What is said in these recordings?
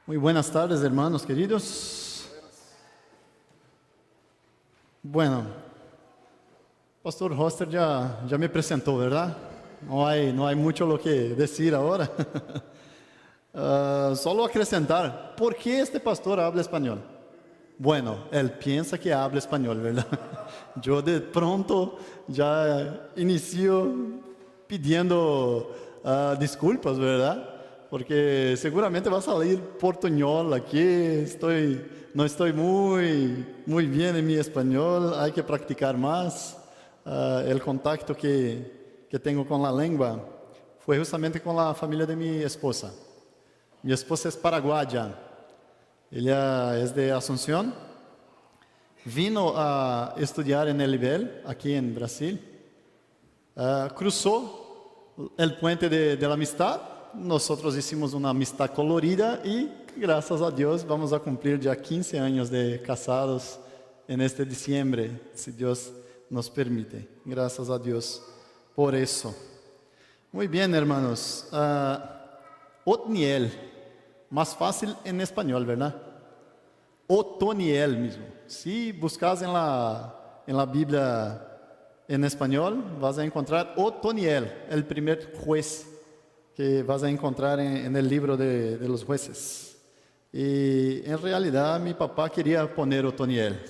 Muy buenas tardes, hermanos queridos. Bueno, Pastor Hoster ya me presentó, ¿verdad? No hay mucho lo que decir ahora. Solo acrescentar, ¿por qué este pastor habla español? Bueno, él piensa que habla español, ¿verdad? Yo de pronto ya inicio pidiendo disculpas, ¿verdad? Porque seguramente va a salir portuñol aquí, no estoy muy bien en mi español, hay que practicar más. El contacto que tengo con la lengua fue justamente con la familia de mi esposa. Mi esposa es paraguaya, ella es de Asunción, vino a estudiar en el nivel aquí en Brasil, cruzó el puente de la amistad. Nosotros hicimos una amistad colorida y gracias a Dios vamos a cumplir ya 15 años de casados en este diciembre, si Dios nos permite. Gracias a Dios por eso. Muy bien, hermanos. Otniel, más fácil en español, ¿verdad? Otoniel mismo. Si buscas en la Biblia en español, vas a encontrar Otoniel, el primer juez que vas a encontrar en el libro de los jueces. Y en realidad mi papá quería poner Otoniel,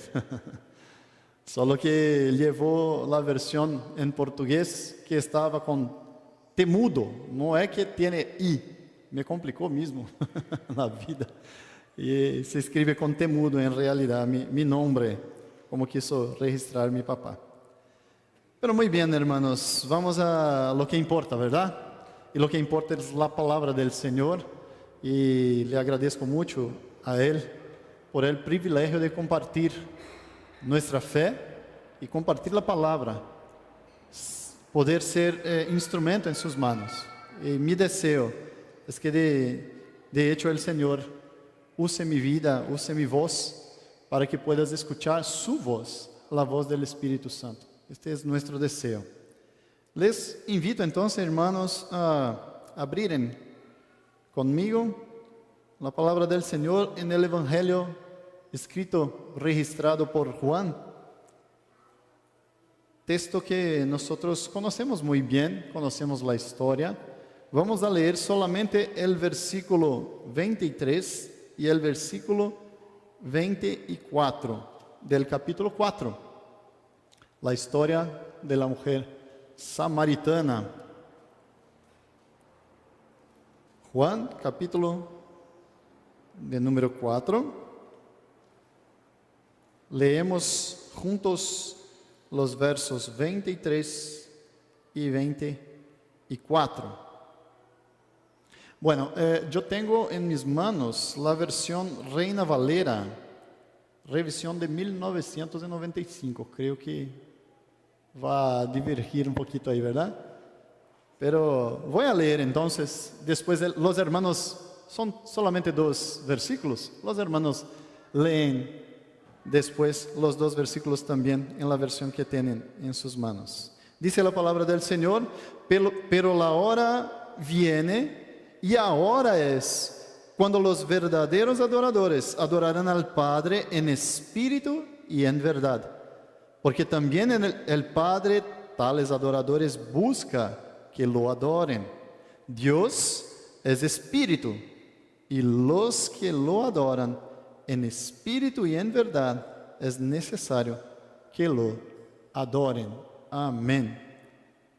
solo que llevó la versión en portugués que estaba con temudo, no es que tiene I, me complicó mismo la vida. Y se escribe con temudo en realidad mi nombre, como quiso registrar mi papá. Pero muy bien, hermanos, vamos a lo que importa, ¿verdad? Y lo que importa es la palabra del Señor, y le agradezco mucho a Él por el privilegio de compartir nuestra fe y compartir la palabra, poder ser instrumento en sus manos. Y mi deseo es que de hecho el Señor use mi vida, use mi voz, para que puedas escuchar su voz, la voz del Espíritu Santo. Este es nuestro deseo. Les invito entonces, hermanos, a abrirem conmigo la palabra del Señor en el Evangelio escrito, registrado por Juan. Texto que nosotros conocemos muy bien, conocemos la historia. Vamos a leer solamente el versículo 23 y el versículo 24 del capítulo 4. La historia de la mujer samaritana. Juan, capítulo de número 4. Leemos juntos los versos 23 y 24. Bueno, yo tengo en mis manos la versión Reina Valera, revisión de 1995. Creo que va a divergir un poquito ahí, ¿verdad? Pero voy a leer entonces, después los hermanos, son solamente 2 versículos, los hermanos leen después los 2 versículos también en la versión que tienen en sus manos. Dice la palabra del Señor: pero la hora viene y ahora es cuando los verdaderos adoradores adorarán al Padre en espíritu y en verdad. Porque también el Padre tales adoradores busca que lo adoren. Dios es espíritu, y los que lo adoran en espíritu y en verdad es necesario que lo adoren. Amén.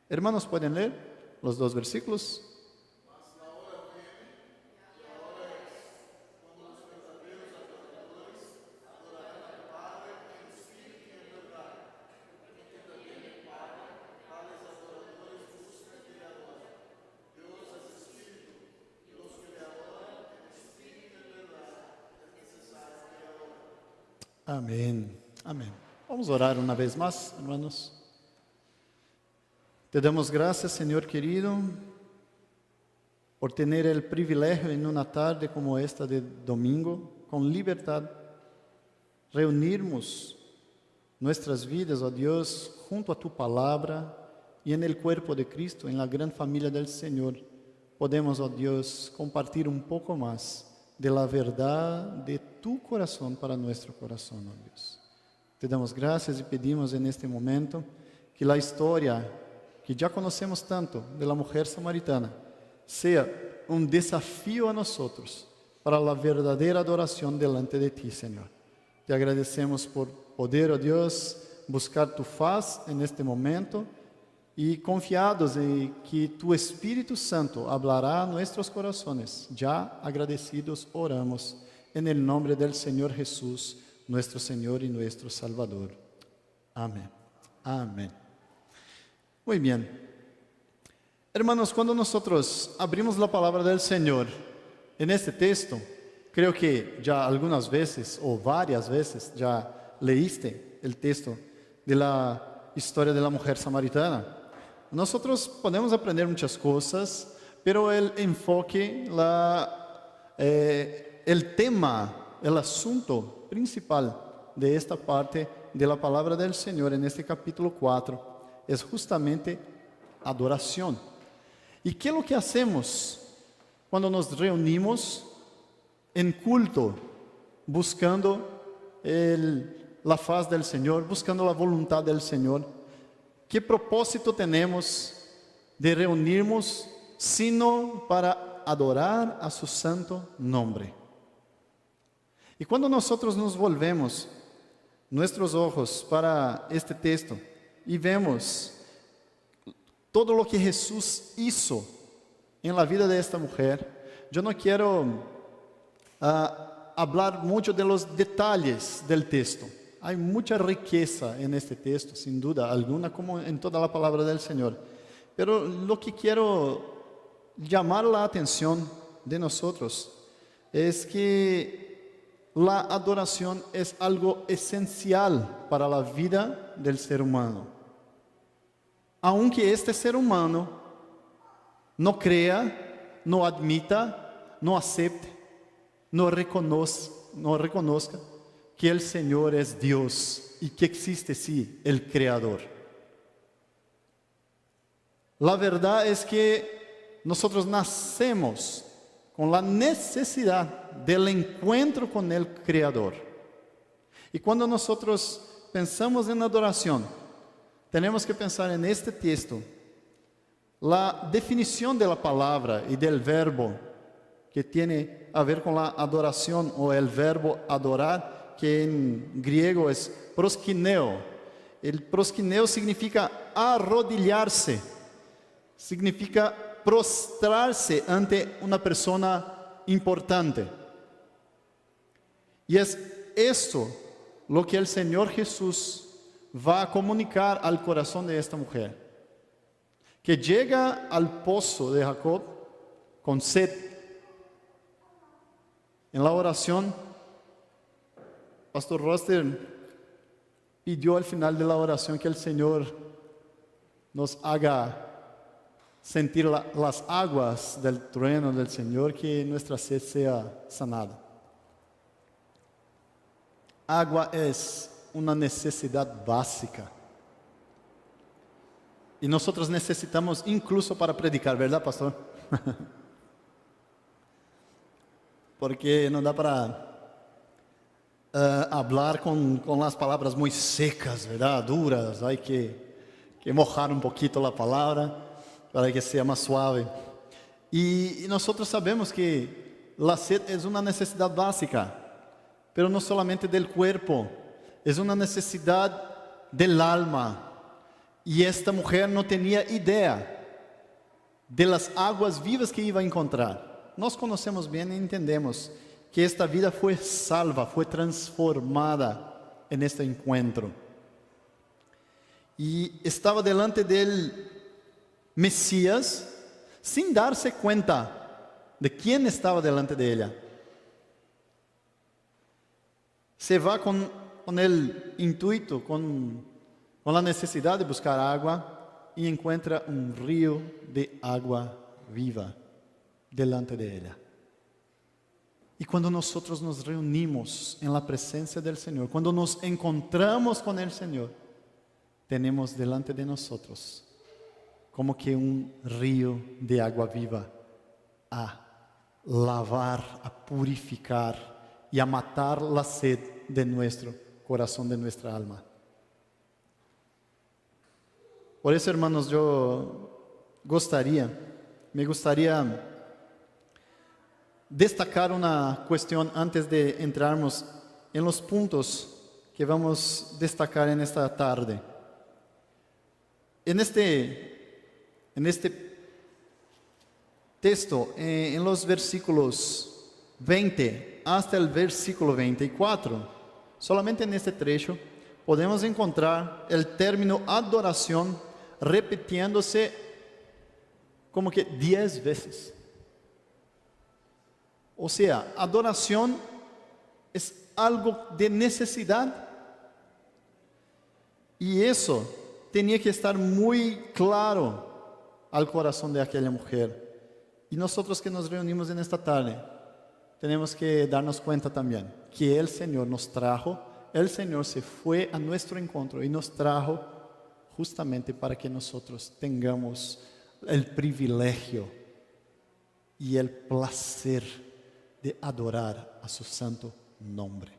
Hermanos, ¿pueden leer los 2 versículos? Amén, amén. Vamos a orar una vez más, hermanos. Te damos gracias, Señor querido, por tener el privilegio en una tarde como esta de domingo, con libertad, reunirnos nuestras vidas, oh Dios, junto a tu palabra y en el cuerpo de Cristo, en la gran familia del Señor. Podemos, oh Dios, compartir un poco más de la verdad de tu corazón para nuestro corazón, oh Dios. Te damos gracias y pedimos en este momento que la historia que ya conocemos tanto de la mujer samaritana sea un desafío a nosotros para la verdadera adoración delante de ti, Señor. Te agradecemos por poder, oh Dios, buscar tu faz en este momento y confiados en que tu Espíritu Santo hablará a nuestros corazones. Ya agradecidos oramos en el nombre del Señor Jesús, nuestro Señor y nuestro Salvador. Amén. Amén. Muy bien. Hermanos, cuando nosotros abrimos la palabra del Señor en este texto, creo que ya algunas veces o varias veces ya leíste el texto de la historia de la mujer samaritana. Nosotros podemos aprender muchas cosas, pero el enfoque, el tema, el asunto principal de esta parte de la palabra del Señor en este capítulo 4 es justamente adoración. ¿Y qué es lo que hacemos cuando nos reunimos en culto, buscando la faz del Señor, buscando la voluntad del Señor? ¿Qué propósito tenemos de reunirnos sino para adorar a su santo nombre? Y cuando nosotros nos volvemos nuestros ojos para este texto y vemos todo lo que Jesús hizo en la vida de esta mujer, yo no quiero hablar mucho de los detalles del texto. Hay mucha riqueza en este texto, sin duda alguna, como en toda la palabra del Señor. Pero lo que quiero llamar la atención de nosotros es que la adoración es algo esencial para la vida del ser humano. Aunque este ser humano no crea, no admita, no acepte, no reconozca que el Señor es Dios y que existe sí el Creador. La verdad es que nosotros nacemos con la necesidad del encuentro con el Creador. Y cuando nosotros pensamos en adoración, tenemos que pensar en este texto, la definición de la palabra y del verbo que tiene a ver con la adoración o el verbo adorar, que en griego es proskineo. El proskineo significa arrodillarse, significa prostrarse ante una persona importante. Y es esto lo que el Señor Jesús va a comunicar al corazón de esta mujer, que llega al pozo de Jacob con sed. En la oración, Pastor Roster pidió al final de la oración que el Señor nos haga sentir las aguas del trueno del Señor, que nuestra sed sea sanada. Agua es una necesidad básica. Y nosotros necesitamos incluso para predicar, ¿verdad, pastor? Porque no da para hablar con las palabras muy secas, ¿verdad? Duras. Hay que mojar un poquito la palabra para que sea más suave. Y nosotros sabemos que la sed es una necesidad básica, pero no solamente del cuerpo, es una necesidad del alma. Y esta mujer no tenía idea de las aguas vivas que iba a encontrar. Nós conocemos bien y entendemos que esta vida fue salva, fue transformada en este encuentro. Y estaba delante del Mesías sin darse cuenta de quién estaba delante de ella. Se va con el intuito, con la necesidad de buscar agua y encuentra un río de agua viva delante de ella. Y cuando nosotros nos reunimos en la presencia del Señor, cuando nos encontramos con el Señor, tenemos delante de nosotros como que un río de agua viva lavar, a purificar y a matar la sed de nuestro corazón, de nuestra alma. Por eso, hermanos, me gustaría destacar una cuestión antes de entrarnos en los puntos que vamos a destacar en esta tarde. En este texto, en los versículos 20 hasta el versículo 24, solamente en este trecho, podemos encontrar el término adoración repitiéndose como que 10 veces. O sea, adoración es algo de necesidad. Y eso tenía que estar muy claro al corazón de aquella mujer. Y nosotros que nos reunimos en esta tarde, tenemos que darnos cuenta también que el Señor nos trajo, el Señor se fue a nuestro encuentro y nos trajo justamente para que nosotros tengamos el privilegio y el placer de adorar a su santo nombre.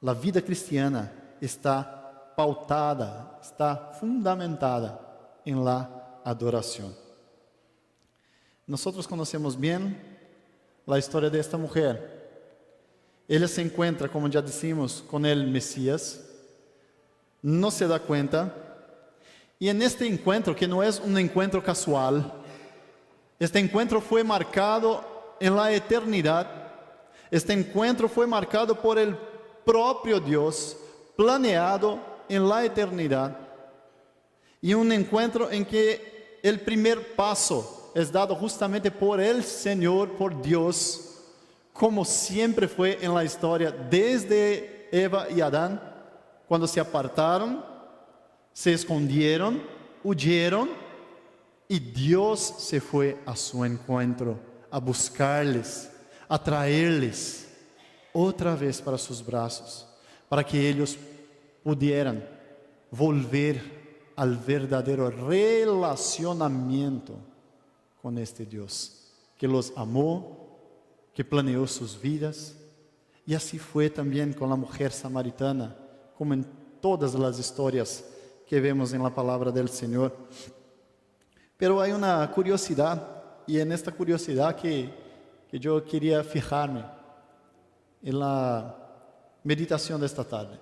La vida cristiana está pautada, está fundamentada en la adoración. Nosotros conocemos bien la historia de esta mujer. Ella se encuentra, como ya decimos, con el Mesías, no se da cuenta, y en este encuentro, que no es un encuentro casual, este encuentro fue marcado en la eternidad. Este encuentro fue marcado por el propio Dios, planeado en la eternidad, y un encuentro en que el primer paso es dado justamente por el Señor, por Dios, como siempre fue en la historia, desde Eva y Adán, cuando se apartaron, se escondieron, huyeron, y Dios se fue a su encuentro, a buscarles, a traerles otra vez para sus brazos, para que ellos pudieran volver al verdadero relacionamiento con este Dios, que los amó, que planeó sus vidas. Y así fue también con la mujer samaritana, como en todas las historias que vemos en la palabra del Señor. Pero hay una curiosidad, y en esta curiosidad que yo quería fijarme en la meditación de esta tarde.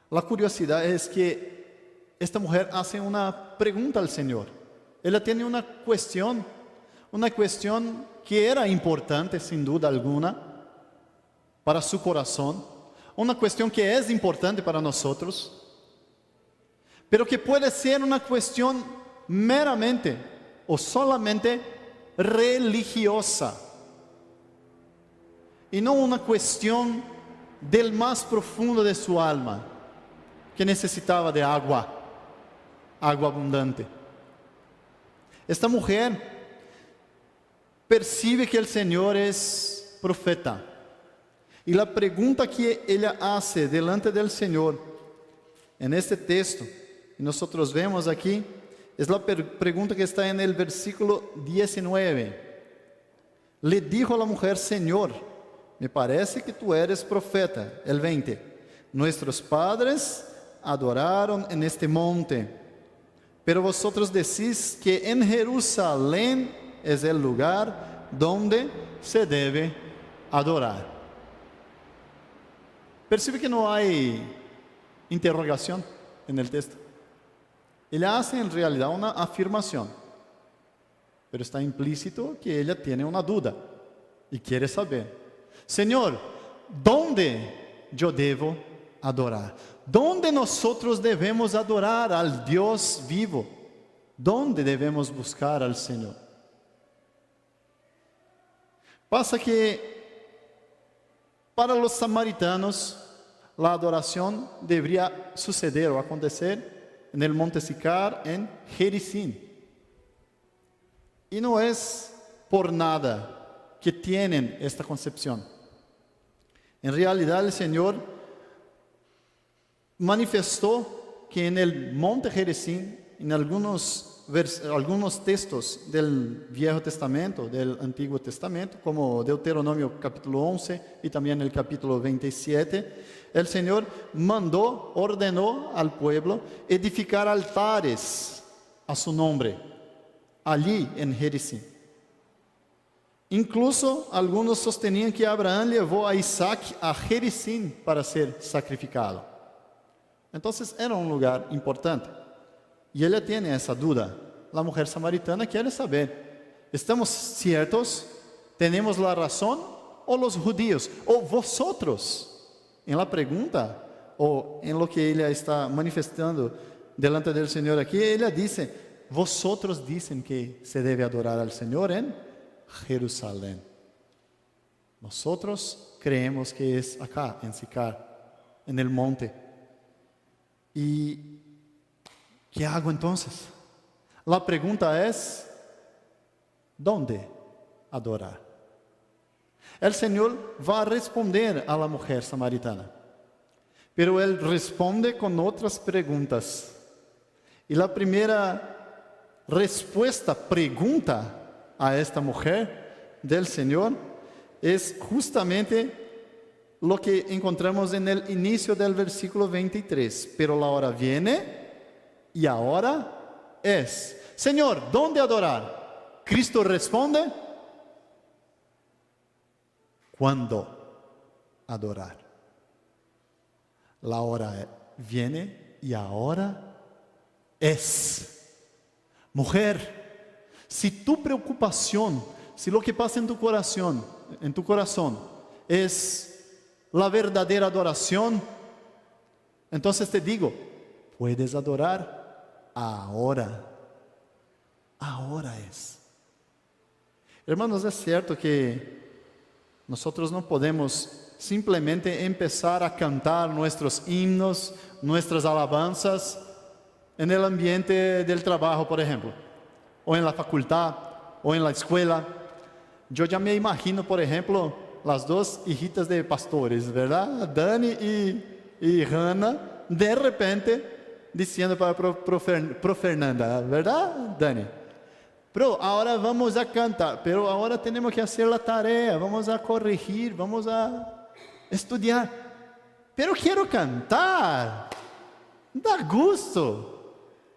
La curiosidad es que esta mujer hace una pregunta al Señor. Ella tiene una cuestión que era importante sin duda alguna para su corazón, una cuestión que es importante para nosotros, pero que puede ser una cuestión meramente o solamente religiosa, y no una cuestión del más profundo de su alma, que necesitaba de agua abundante. Esta mujer percibe que el Señor es profeta, y la pregunta que ella hace delante del Señor en este texto, y nosotros vemos aquí, es la pregunta que está en el versículo 19. Le dijo a la mujer: Señor, me parece que tú eres profeta. El 20. Nuestros padres adoraron en este monte, pero vosotros decís que en Jerusalén es el lugar donde se debe adorar. Percibe que no hay interrogación en el texto. Ella hace en realidad una afirmación, pero está implícito que ella tiene una duda y quiere saber: Señor, ¿dónde yo debo adorar? ¿Dónde nosotros debemos adorar al Dios vivo? ¿Dónde debemos buscar al Señor? Pasa que para los samaritanos la adoración debería suceder o acontecer en el monte Sicar, en Gerizim. Y no es por nada que tienen esta concepción. En realidad el Señor manifestó que en el monte Gerizim, en algunos algunos textos del Viejo Testamento, del Antiguo Testamento, como Deuteronomio capítulo 11 y también el capítulo 27, el Señor ordenó al pueblo edificar altares a su nombre, allí en Gerizim. Incluso algunos sostenían que Abraham llevó a Isaac a Gerizim para ser sacrificado. Entonces era un lugar importante. Y ella tiene esa duda. La mujer samaritana quiere saber, ¿estamos ciertos? ¿Tenemos la razón? ¿O los judíos? ¿O vosotros? En la pregunta, o en lo que ella está manifestando delante del Señor aquí, ella dice, vosotros dicen que se debe adorar al Señor en Jerusalén. Nosotros creemos que es acá, en Sicar, en el monte. ¿Y qué hago entonces? La pregunta es, ¿dónde adorar? El Señor va a responder a la mujer samaritana, pero Él responde con otras preguntas. Y la primera pregunta a esta mujer del Señor es justamente lo que encontramos en el inicio del versículo 23. Pero la hora viene y ahora es. Señor, ¿dónde adorar? Cristo responde, ¿cuándo adorar? La hora viene y ahora es. Mujer, si tu preocupación, si lo que pasa en tu corazón es la verdadera adoración, entonces te digo, puedes adorar ahora. Ahora es. Hermanos, es cierto que nosotros no podemos simplemente empezar a cantar nuestros himnos, nuestras alabanzas en el ambiente del trabajo, por ejemplo, o en la facultad, o en la escuela. Yo ya me imagino, por ejemplo, las dos hijitas de pastores, ¿verdad? Dani y Hannah, de repente diciendo para pro Fernanda, ¿verdad, Dani? Pero ahora vamos a cantar, pero ahora tenemos que hacer la tarea, vamos a corregir, vamos a estudiar. Pero quiero cantar, da gusto.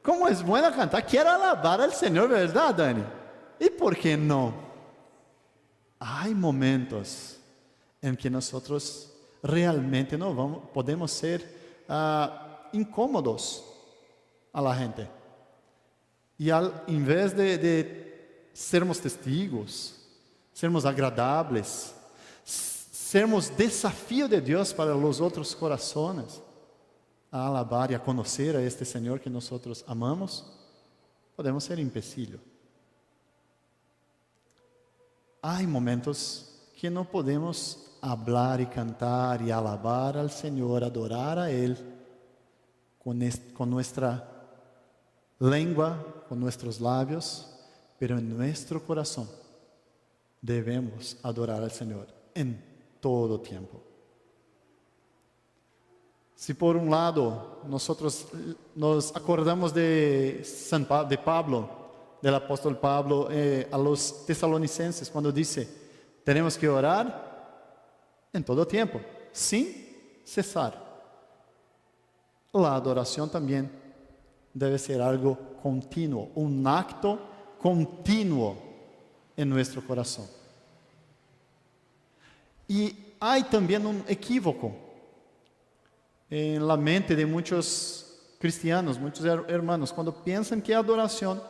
¿Cómo es bueno cantar? Quiero alabar al Señor, ¿verdad, Dani? ¿Y por qué no? Hay momentos en que nosotros realmente no podemos ser incómodos a la gente. Y en vez de sermos testigos, sermos agradables, sermos desafío de Dios para los otros corazones, a alabar y a conocer a este Señor que nosotros amamos, podemos ser empecillo. Hay momentos que no podemos hablar y cantar y alabar al Señor, adorar a Él con nuestra lengua, con nuestros labios, pero en nuestro corazón debemos adorar al Señor en todo tiempo. Si por un lado nosotros nos acordamos de Pablo, del apóstol Pablo a los tesalonicenses, cuando dice, tenemos que orar en todo tiempo, sin cesar. La adoración también debe ser algo continuo, un acto continuo en nuestro corazón. Y hay también un equívoco en la mente de muchos cristianos, muchos hermanos, cuando piensan que adoración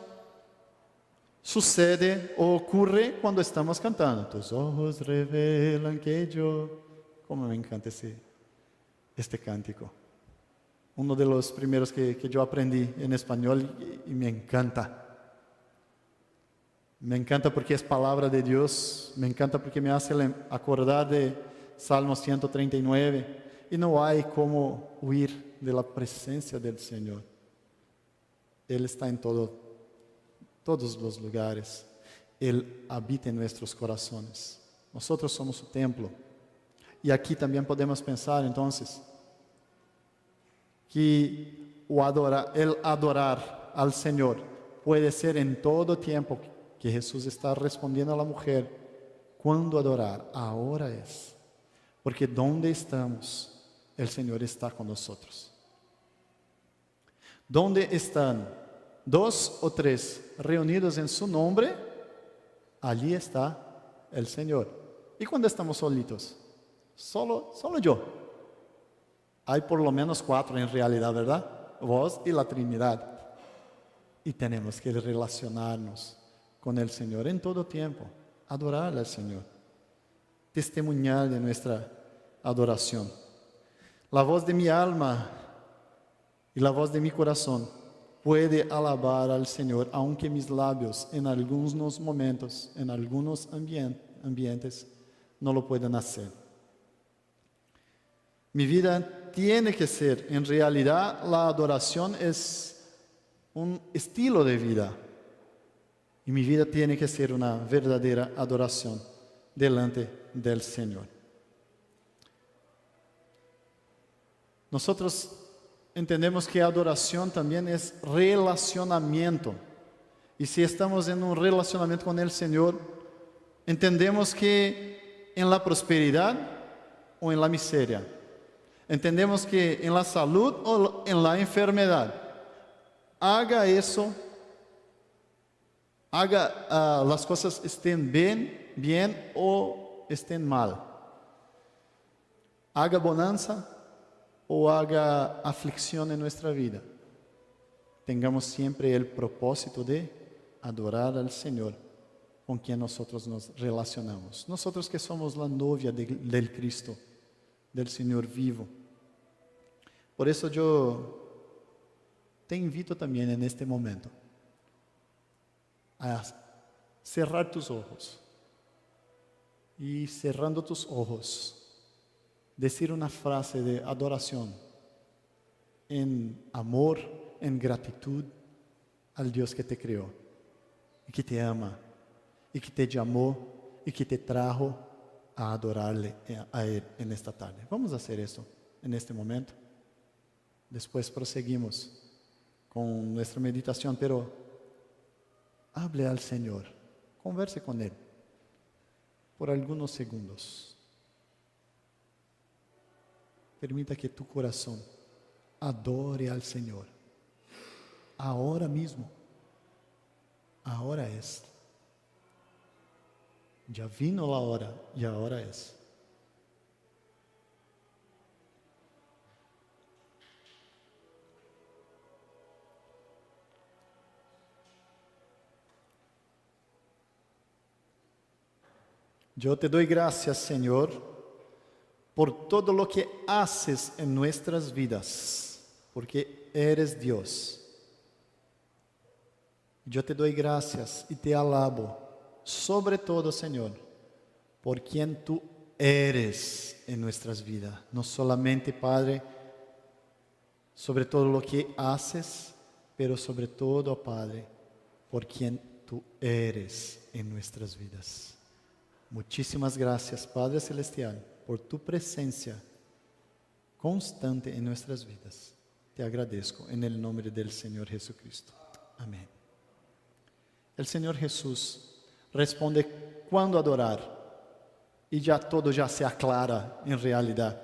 sucede o ocurre cuando estamos cantando. Tus ojos revelan que yo... Como me encanta este cántico. Uno de los primeros que yo aprendí en español y me encanta. Me encanta porque es palabra de Dios. Me encanta porque me hace acordar de Salmo 139. Y no hay como huir de la presencia del Señor. Él está en todos los lugares. Él habita en nuestros corazones. Nosotros somos su templo. Y aquí también podemos pensar entonces que el adorar al Señor puede ser en todo tiempo que Jesús está respondiendo a la mujer, ¿cuándo adorar? Ahora es. Porque donde estamos, el Señor está con nosotros. Donde están 2 o 3 reunidos en su nombre, allí está el Señor. ¿Y cuando estamos solitos? Solo yo. Hay por lo menos 4 en realidad, ¿verdad? Vos y la Trinidad. Y tenemos que relacionarnos con el Señor en todo tiempo, adorar al Señor, testimoniar de nuestra adoración. La voz de mi alma y la voz de mi corazón puede alabar al Señor, aunque mis labios en algunos momentos, en algunos ambientes, no lo puedan hacer. Mi vida tiene que ser, en realidad, la adoración es un estilo de vida. Y mi vida tiene que ser una verdadera adoración delante del Señor. Nosotros entendemos que adoración también es relacionamiento. Y si estamos en un relacionamiento con el Señor, entendemos que en la prosperidad o en la miseria, entendemos que en la salud o en la enfermedad, haga eso, las cosas estén bien o estén mal. Haga bonanza o haga aflicción en nuestra vida. Tengamos siempre el propósito de adorar al Señor con quien nosotros nos relacionamos. Nosotros que somos la novia del Cristo, del Señor vivo. Por eso yo te invito también en este momento a cerrar tus ojos y cerrando tus ojos, decir una frase de adoración en amor, en gratitud al Dios que te creó y que te ama y que te llamó y que te trajo a adorarle a Él en esta tarde. Vamos a hacer eso en este momento. Después proseguimos con nuestra meditación, pero hable al Señor, converse con Él por algunos segundos. Permita que tu corazón adore al Señor. Ahora mismo, ahora es. Ya vino la hora y ahora es. Yo te doy gracias, Señor, por todo lo que haces en nuestras vidas, porque eres Dios. Yo te doy gracias y te alabo, sobre todo, Señor, por quien tú eres en nuestras vidas. No solamente, Padre, sobre todo lo que haces, pero sobre todo, Padre, por quien tú eres en nuestras vidas. Muchísimas gracias, Padre Celestial, por tu presencia constante en nuestras vidas. Te agradezco en el nombre del Señor Jesucristo. Amén. El Señor Jesús responde cuándo adorar y ya todo ya se aclara en realidad.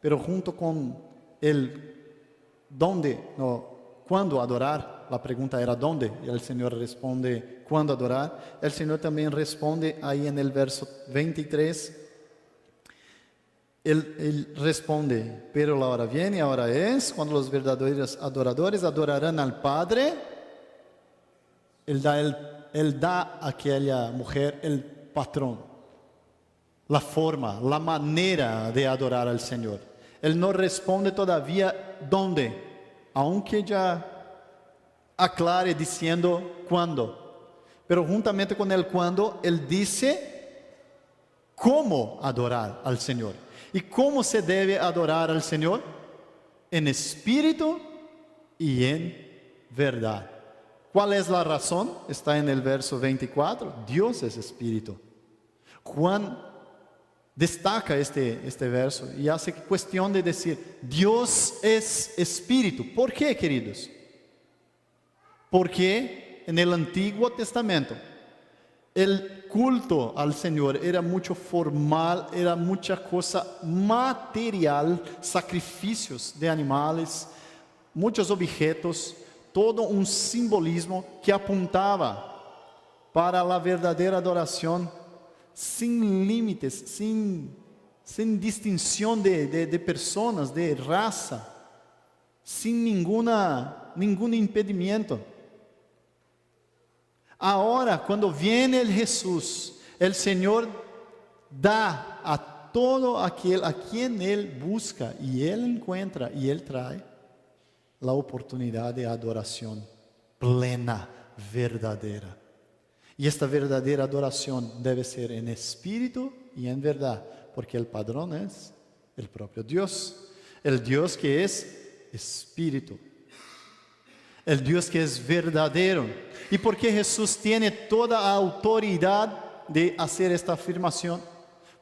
Pero junto con el dónde, no, cuándo adorar, la pregunta era dónde, y el Señor responde cuándo adorar. El Señor también responde ahí en el verso 23. Él responde, pero la hora viene, ahora es, cuando los verdaderos adoradores adorarán al Padre. Él da a aquella mujer el patrón, la forma, la manera de adorar al Señor. Él no responde todavía dónde, aunque ya aclare diciendo cuándo. Pero juntamente con el cuándo, Él dice cómo adorar al Señor. ¿Y cómo se debe adorar al Señor? En espíritu y en verdad. ¿Cuál es la razón? Está en el verso 24. Dios es espíritu. Juan destaca este verso y hace cuestión de decir, Dios es espíritu. ¿Por qué, queridos? Porque en el Antiguo Testamento el culto al Señor era mucho formal, era mucha cosa material, sacrificios de animales, muchos objetos, todo un simbolismo que apuntaba para la verdadera adoración sin límites, sin distinción de personas, de raza, sin ningún impedimento. Ahora, cuando viene el Jesús, el Señor da a todo aquel a quien Él busca y Él encuentra y Él trae la oportunidad de adoración plena, verdadera. Y esta verdadera adoración debe ser en espíritu y en verdad, porque el padrón es el propio Dios, el Dios que es espíritu, el Dios que es verdadero. ¿Y por qué Jesús tiene toda autoridad de hacer esta afirmación?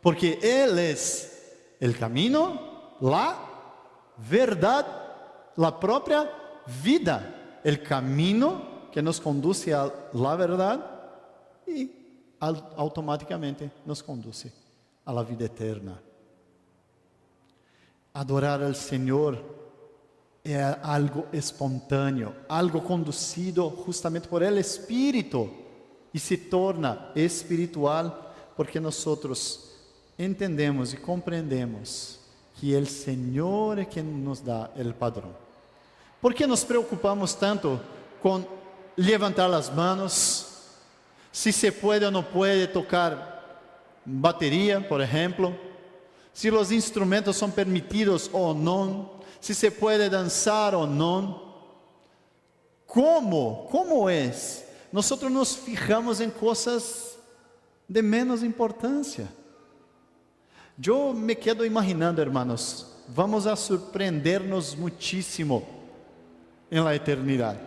Porque Él es el camino, la verdad, la propia vida, el camino que nos conduce a la verdad y automáticamente nos conduce a la vida eterna. Adorar al Señor es algo espontáneo, algo conducido justamente por el Espíritu y se torna espiritual porque nosotros entendemos y comprendemos que el Señor es quien nos da el padrón. ¿Por qué nos preocupamos tanto con levantar las manos? Si se puede o no puede tocar batería, por ejemplo. Si los instrumentos son permitidos o no. Si se puede danzar o no. ¿Cómo es? Nosotros nos fijamos en cosas de menos importancia. Yo me quedo imaginando, hermanos, vamos a sorprendernos muchísimo en la eternidad.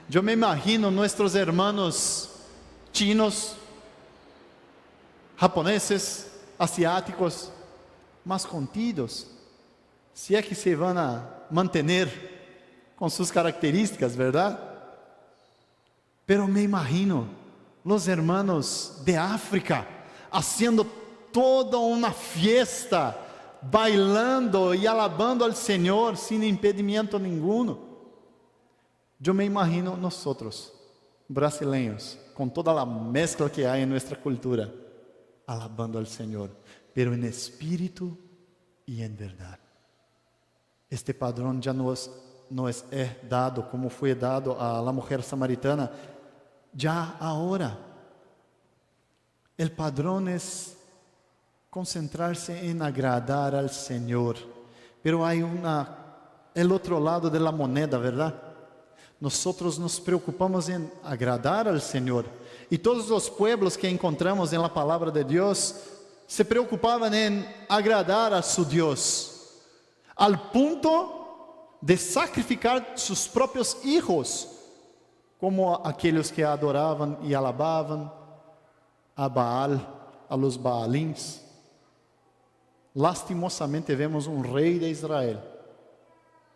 Yo me imagino nuestros hermanos chinos, japoneses, asiáticos, más contidos, si es que se van a mantener con sus características, ¿verdad? Pero me imagino los hermanos de África haciendo toda una fiesta, bailando y alabando al Señor sin impedimento ninguno. Yo me imagino nosotros, brasileños, con toda la mezcla que hay en nuestra cultura, alabando al Señor, pero en espíritu y en verdad. Este padrón ya nos es dado, como fue dado a la mujer samaritana, ya ahora. El padrón es concentrarse en agradar al Señor, pero hay el otro lado de la moneda, ¿verdad? Nosotros nos preocupamos en agradar al Señor, y todos los pueblos que encontramos en la palabra de Dios se preocupaban en agradar a su Dios, al punto de sacrificar sus propios hijos, como aquellos que adoraban y alababan a Baal, a los Baalins. Lastimosamente vemos un rey de Israel,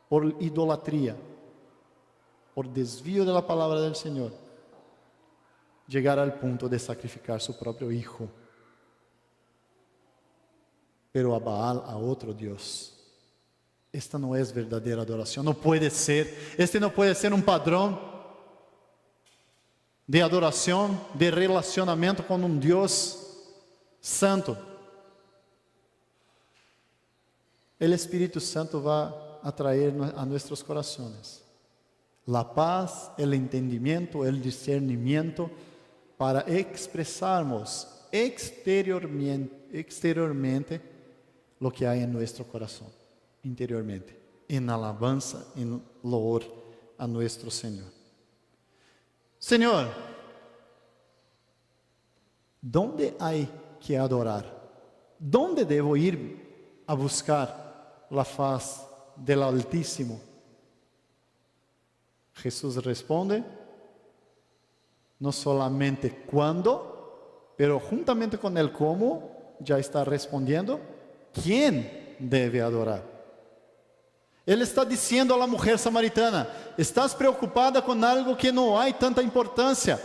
por idolatría, por desvío de la palabra del Señor, llegar al punto de sacrificar su propio hijo, pero a Baal, a otro Dios. Esta no es verdadera adoración, no puede ser. Este no puede ser un padrón de adoración, de relacionamiento con un Dios santo. El Espíritu Santo va a traer a nuestros corazones la paz, el entendimiento, el discernimiento para expresarnos exteriormente lo que hay en nuestro corazón, interiormente, en alabanza, en loor a nuestro Señor. Señor, ¿dónde hay que adorar? ¿Dónde debo ir a buscar la faz del Altísimo? Jesús responde, no solamente cuándo, pero juntamente con el cómo, ya está respondiendo, ¿quién debe adorar? Ele está dizendo à mulher samaritana: estás preocupada com algo que não há tanta importância.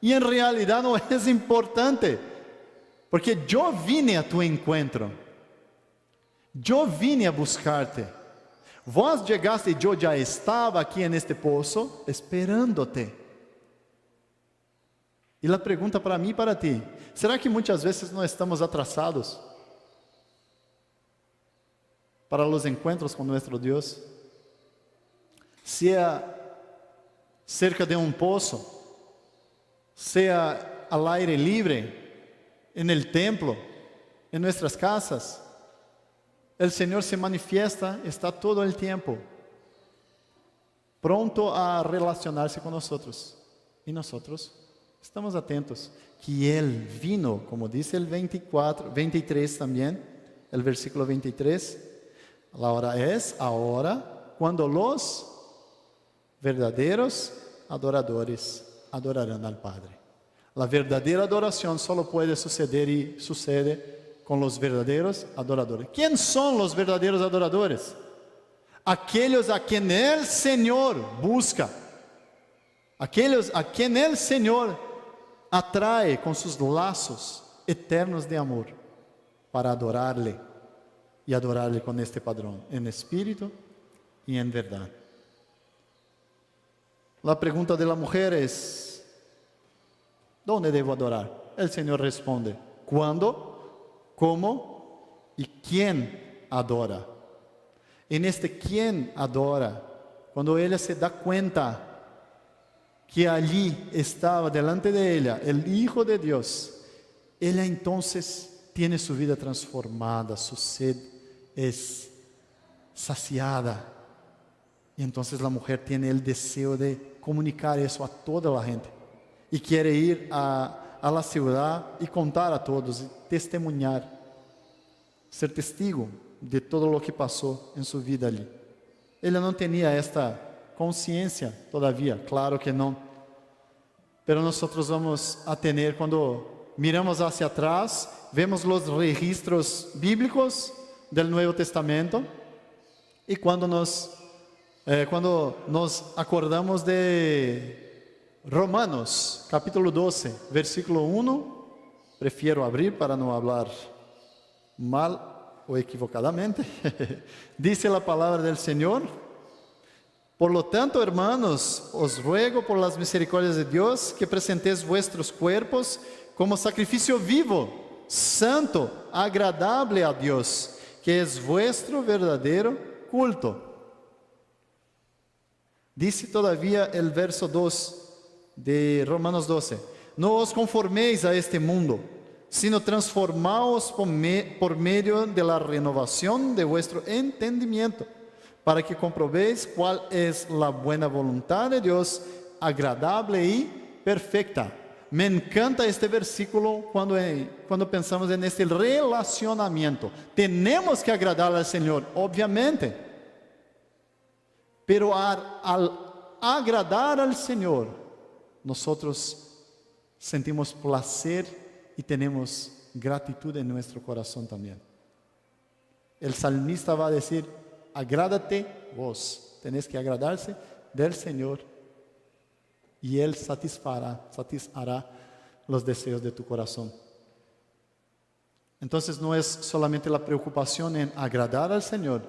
E em realidade não é importante. Porque eu vine a tu encontro. Eu vine a buscar-te. Vós chegaste e eu já estava aqui neste poço, esperando-te. E a pergunta para mim e para ti: será que muitas vezes não estamos atrasados para os encontros com nosso Deus? Seja cerca de um poço, seja ao aire livre, en el templo, en nuestras casas, el Señor se manifiesta, está todo el tiempo, pronto a relacionarse con nosotros. Y nosotros estamos atentos, que Él vino, como dice el 23 también, el versículo 23, la hora es ahora, cuando los verdaderos adoradores adorarán al Padre. La verdadera adoración solo puede suceder y sucede con los verdaderos adoradores. ¿Quién son los verdaderos adoradores? Aquellos a quien el Señor busca. Aquellos a quien el Señor atrae con sus lazos eternos de amor para adorarle y adorarle con este padrón, en espíritu y en verdad. La pregunta de la mujer es: ¿dónde debo adorar? El Señor responde: ¿cuándo? ¿Cómo? ¿Y quién adora? En este quién adora, cuando ella se da cuenta que allí estaba delante de ella el Hijo de Dios, ella entonces tiene su vida transformada, su sed es saciada. Y entonces la mujer tiene el deseo de comunicar eso a toda la gente. E quiere ir a la ciudad e contar a todos, e testemunhar, ser testigo de todo lo que passou em sua vida ali. Ele não tinha esta consciência todavía, claro que não. Pero nós vamos a ter quando miramos hacia atrás, vemos os registros bíblicos do Novo Testamento, e quando nos acordamos de Romanos, capítulo 12, versículo 1, prefiero abrir para no hablar mal o equivocadamente. Dice la palabra del Señor: por lo tanto, hermanos, os ruego por las misericordias de Dios que presentéis vuestros cuerpos como sacrificio vivo, santo, agradable a Dios, que es vuestro verdadero culto. Dice todavía el verso 2 de Romanos 12: no os conforméis a este mundo, sino transformaos por medio de la renovación de vuestro entendimiento, para que comprobéis cuál es la buena voluntad de Dios, agradable y perfecta. Me encanta este versículo cuando pensamos en este relacionamiento. Tenemos que agradar al Señor, obviamente, pero al agradar al Señor, nosotros sentimos placer y tenemos gratitud en nuestro corazón también. El salmista va a decir: agrádate vos. Tenés que agradarse del Señor y Él satisfará los deseos de tu corazón. Entonces no es solamente la preocupación en agradar al Señor,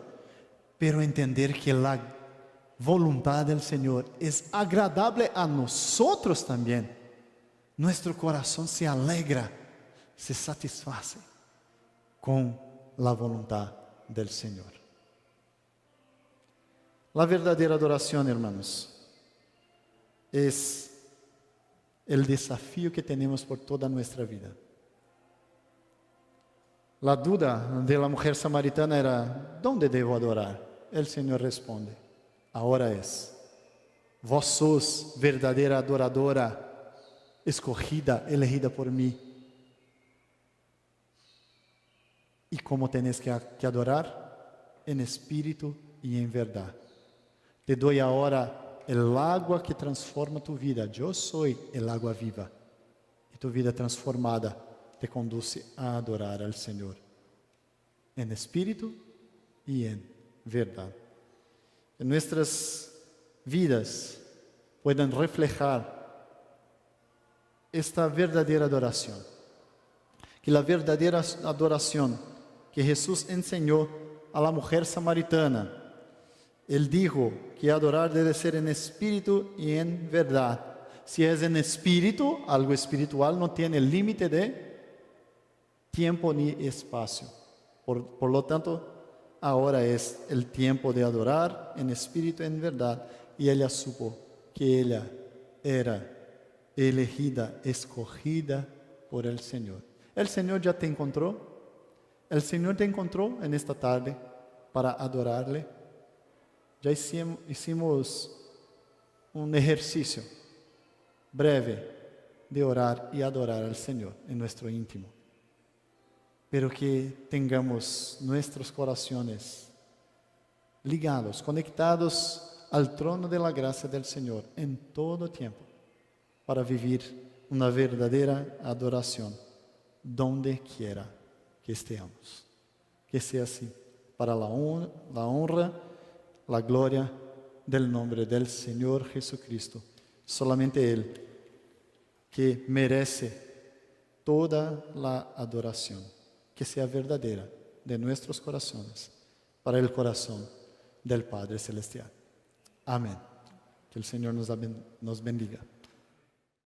pero entender que la voluntad del Señor es agradable a nosotros también. Nuestro corazón se alegra, se satisface con la voluntad del Señor. La verdadera adoración, hermanos, es el desafío que tenemos por toda nuestra vida. La duda de la mujer samaritana era: ¿dónde debo adorar? El Señor responde: ahora es. Vos sos verdadera adoradora, escogida, elegida por mí. ¿Y cómo tenés que adorar? En espíritu y en verdad. Te doy ahora el agua que transforma tu vida. Yo soy el agua viva. Y tu vida transformada te conduce a adorar al Señor en espíritu y en verdad. que nuestras vidas puedan reflejar esta verdadera adoración. Que la verdadera adoración que Jesús enseñó a la mujer samaritana, Él dijo que adorar debe ser en espíritu y en verdad. Si es en espíritu, algo espiritual no tiene límite de tiempo ni espacio. Por lo tanto, ahora es el tiempo de adorar en espíritu y en verdad. Y ella supo que ella era elegida, escogida por el Señor. El Señor ya te encontró. El Señor te encontró en esta tarde para adorarle. Ya hicimos un ejercicio breve de orar y adorar al Señor en nuestro íntimo. Pero que tengamos nuestros corazones ligados, conectados al trono de la gracia del Señor en todo tiempo, para vivir una verdadera adoración donde quiera que estemos. Que sea así, para la honra, la gloria del nombre del Señor Jesucristo. Solamente Él que merece toda la adoración, que sea verdadera de nuestros corazones para el corazón del Padre Celestial. Amén. Que el Señor nos bendiga.